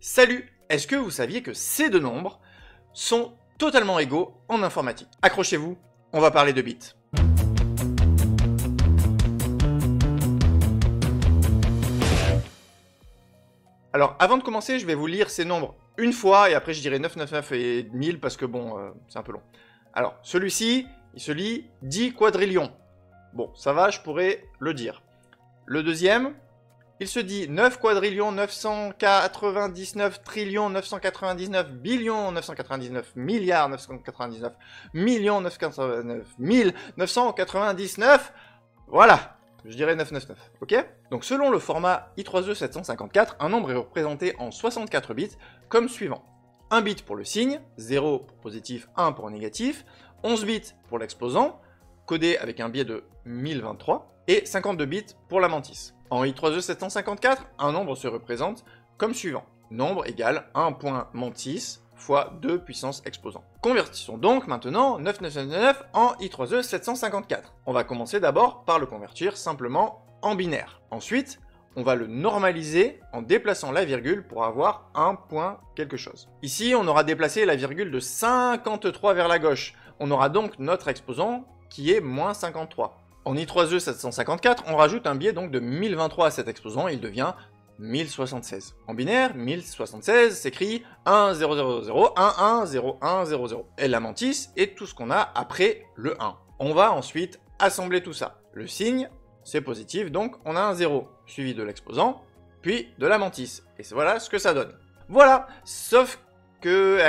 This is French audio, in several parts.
Salut! Est-ce que vous saviez que ces deux nombres sont totalement égaux en informatique? Accrochez-vous, on va parler de bits. Alors, avant de commencer, je vais vous lire ces nombres une fois, et après je dirai 999 et 1000 parce que bon, c'est un peu long. Alors, celui-ci, il se lit 10 quadrillions. Bon, ça va, je pourrais le dire. Le deuxième, il se dit 9 quadrillions 999 trillions 999 billions 999 milliards 999 millions 999 999. Voilà, je dirais 999, ok? Donc selon le format I3E 754, un nombre est représenté en 64 bits comme suivant. 1 bit pour le signe, 0 pour positif, 1 pour négatif, 11 bits pour l'exposant, codé avec un biais de 1023, et 52 bits pour la mantis. En I3E 754, un nombre se représente comme suivant. Nombre égale 1 point mantis fois 2 puissance exposant. Convertissons donc maintenant 9999 en I3E 754. On va commencer d'abord par le convertir simplement en binaire. Ensuite, on va le normaliser en déplaçant la virgule pour avoir un point quelque chose. Ici, on aura déplacé la virgule de 53 vers la gauche. On aura donc notre exposant qui est moins 53. En I3E 754, on rajoute un biais donc de 1023 à cet exposant et il devient 1076. En binaire, 1076 s'écrit 1 0 0 0 1 1 0 1 0 0. Et la mantis est tout ce qu'on a après le 1. On va ensuite assembler tout ça. Le signe, c'est positif, donc on a un 0, suivi de l'exposant, puis de la mantis. Et voilà ce que ça donne. Voilà, sauf que,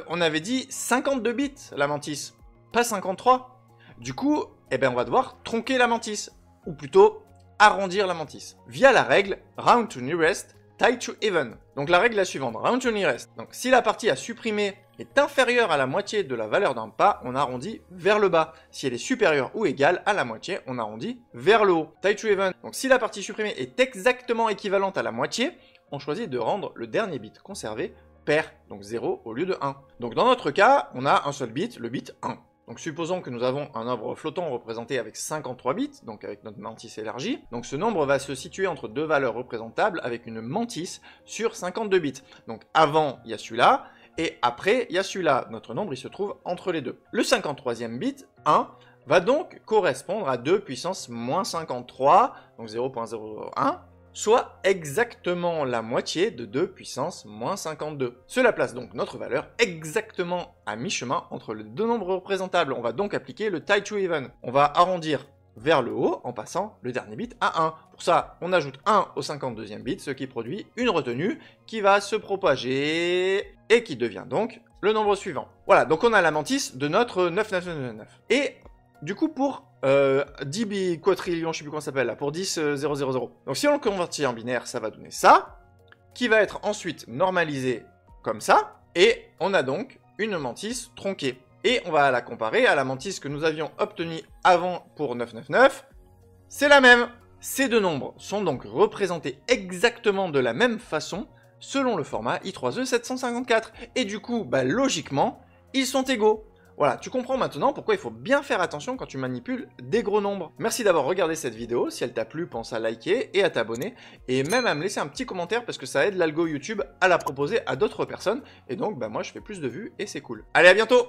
on avait dit 52 bits la mantis, pas 53. Du coup, on va devoir tronquer la mantis, ou plutôt arrondir la mantis, via la règle round to nearest, tie to even. Donc la règle est la suivante, round to nearest. Donc si la partie à supprimer est inférieure à la moitié de la valeur d'un pas, on arrondit vers le bas. Si elle est supérieure ou égale à la moitié, on arrondit vers le haut. Tie to even. Donc si la partie supprimée est exactement équivalente à la moitié, on choisit de rendre le dernier bit conservé pair, donc 0 au lieu de 1. Donc dans notre cas, on a un seul bit, le bit 1. Donc supposons que nous avons un nombre flottant représenté avec 53 bits, donc avec notre mantis élargie. Donc ce nombre va se situer entre deux valeurs représentables avec une mantis sur 52 bits. Donc avant, il y a celui-là, et après, il y a celui-là. Notre nombre, il se trouve entre les deux. Le 53e bit, 1, va donc correspondre à 2 puissance moins 53, donc 0.01, soit exactement la moitié de 2 puissance moins 52. Cela place donc notre valeur exactement à mi-chemin entre les deux nombres représentables. On va donc appliquer le tie to even. On va arrondir vers le haut en passant le dernier bit à 1. Pour ça, on ajoute 1 au 52e bit, ce qui produit une retenue qui va se propager et qui devient donc le nombre suivant. Voilà, donc on a la mantis de notre 9999. Et du coup, pour 10 quadrillions, je sais plus comment ça s'appelle là, pour 10 000. Donc si on le convertit en binaire, ça va donner ça, qui va être ensuite normalisé comme ça, et on a donc une mantis tronquée. Et on va la comparer à la mantis que nous avions obtenue avant pour 999. C'est la même. Ces deux nombres sont donc représentés exactement de la même façon selon le format I3E 754. Et du coup, logiquement, ils sont égaux. Voilà, tu comprends maintenant pourquoi il faut bien faire attention quand tu manipules des gros nombres. Merci d'avoir regardé cette vidéo. Si elle t'a plu, pense à liker et à t'abonner. Et même à me laisser un petit commentaire parce que ça aide l'algo YouTube à la proposer à d'autres personnes. Et donc, moi, je fais plus de vues et c'est cool. Allez, à bientôt!